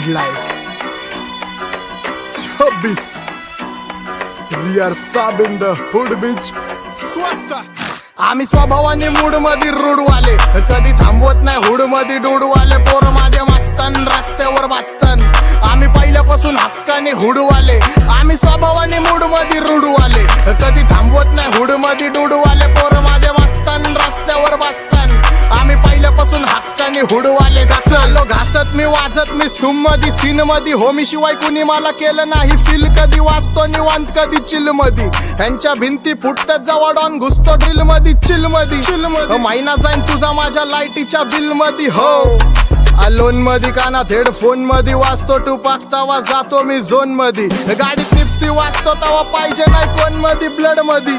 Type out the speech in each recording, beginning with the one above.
good life 26 we are सब in the hood बीच आम्ही स्वभावाने मूड मध्ये रूडवाले कधी थांबवत नाही हुड मध्ये डूडवाले पोर माझे मस्तन रस्त्यावर बसतन आम्ही पहिल्यापासून हक्काने हुडवाले आम्ही स्वभावाने मूड मध्ये रूडवाले कधी थांबवत नाही हुड मध्ये डूडवाले पोर माझे मस्तन रस्त्यावर बसतन आम्ही पहिल्यापासून हक्काने हुडवाले घासत मी वाजत मी सुम मध्ये सीन मध्ये होमी शिवाय कुणी मला केलं नाही फील कधी वाचतो निवांत कधी चिल मध्ये ह्यांच्या भिंती फुटतात जवळ डॉन घुसतो ड्रिल मध्ये चिल मध्ये महिना जाईन तुझा माझ्या लाईटीच्या बिल मध्ये हो अलोन मध्ये कानात हेडफोन मध्ये वाचतो टू पाकतावा जातो मी झोन मध्ये गाडीत निप्सी वाचतो तवा पाहिजे नाही कोण मध्ये ब्लड मध्ये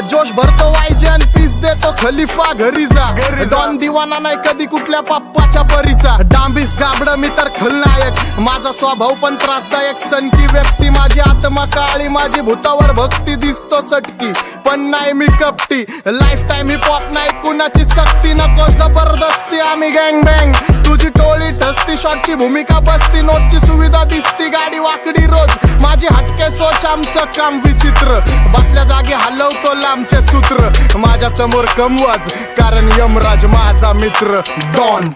जोश भरतो वायजे आणि पीस देतो खलिफा घरी जा डॉन दिवाना नाही कधी कुठल्या पप्पाच्या परीचा डांबीस गाबड मी तर खलनायक माझा स्वभाव पण त्रासदायक सनकी व्यक्ती माझी आत्मा काळी माझी भूतावर भक्ती दिसतो सटकी पण नाही मी कपटी लाईफ टाइम ही पॉप नाही कुणाची सक्ती नको जबरदस्ती आम्ही गँग बँग तुझी टोळी ठसती शॉटची भूमिका बसती नोटची सुविधा दिसती गाडी वाकडी रोज माझी हटके सोच आमचं काम विचित्र बसल्या जागी हलवतो लांबचे सूत्र माझ्या समोर कमवाज कारण यमराज माझा मित्र डॉन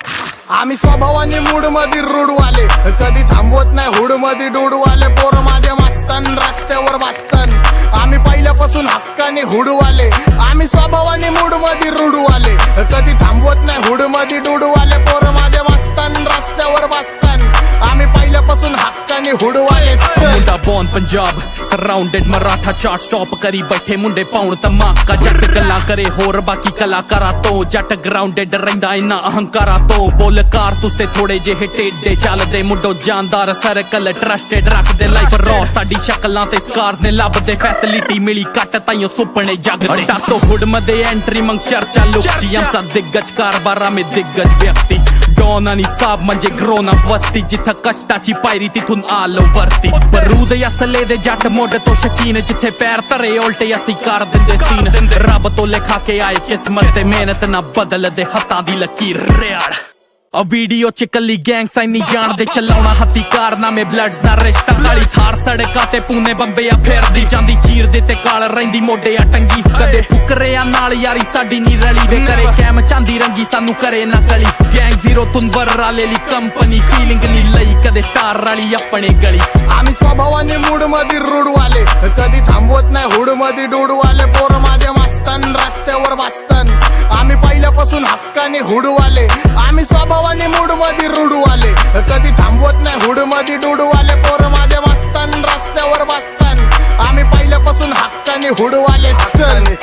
आम्ही स्वभावाने मूड मध्ये रूडवाले कधी थांबवत नाही हुड मध्ये डूडवाले पोर माझे मस्तन रस्त्यावर बसतन आम्ही पहिल्यापासून हक्काने हुडवाले आम्ही स्वभावाने मूड मध्ये रूडवाले कधी थांबवत नाही हुड मध्ये डूडवाले पोर माझे मस्तन रस्त्यावर बसतन आम्ही पहिल्यापासून हक्काने हुडवाले मुंडा बॉन Punjab surrounded Maratha chart stop करी बैठे मुंडे पाउण धमाका जट गल्ला करे होर बाकी कलाकारा तो जट ग्राउंडेड रहिंदा इना अहंकारा तो बोल कार तुसे थोड़े जे टेडे चलदे मुंडो जानदार सर्कल ट्रस्टेड रखदे लाइफ रॉ साडी शक्लां ते स्कार्स ने लभदे फैसिलिटी मिली कट ताइयो सुपणे जगता तो हुड मध्ये एंट्री मग चर्चा लोकची आमचा दिग्गज कारभार आम्ही दिग्गज व्यक्ती डॉन आणि साब म्हणजे ग्रोन अप वस्ती जिथं कष्टाची पायरी तिथून आलो वरती हृदय असले दे जट मोड तो शकीन जिथे पैर तरे उल्टे असी कर दिंदे सीन रब तो लिखा के आए किस्मत ते मेहनत ना बदल दे हत्थां दी लकीर आ वीडियो च कली गैंग साइन नहीं जान दे चलाउना हत्ती कारनामे ब्लड्स ना रिश्ता काली थार सड़का ते पूने बंबे आ फेरदी जांदी चीर दे ते काल रहिंदी मोढे आ टंगी कदे फुकरे आ नाल यारी साडी नी रली वे करे कैम चांदी रंगी सानू करे ना गली गैंग जीरो तुनबर रालेली कंपनी फीलिंग नी लई कदे स्टार राली अपने गली आम्ही स्वभावाने मूड मध्ये रूडवाले कधी थांबवत नाही हुड मध्ये डूडवाले पोर माझे मस्तन रस्त्यावर बसतन आम्ही पहिल्यापासून हक्काने हुडवाले आम्ही स्वभावाने मूड मध्ये रूडवाले कधी थांबवत नाही हुड मध्ये डूडवाले पोर माझे मस्तन रस्त्यावर बसतन आम्ही पहिल्यापासून हक्काने हुडवाले चल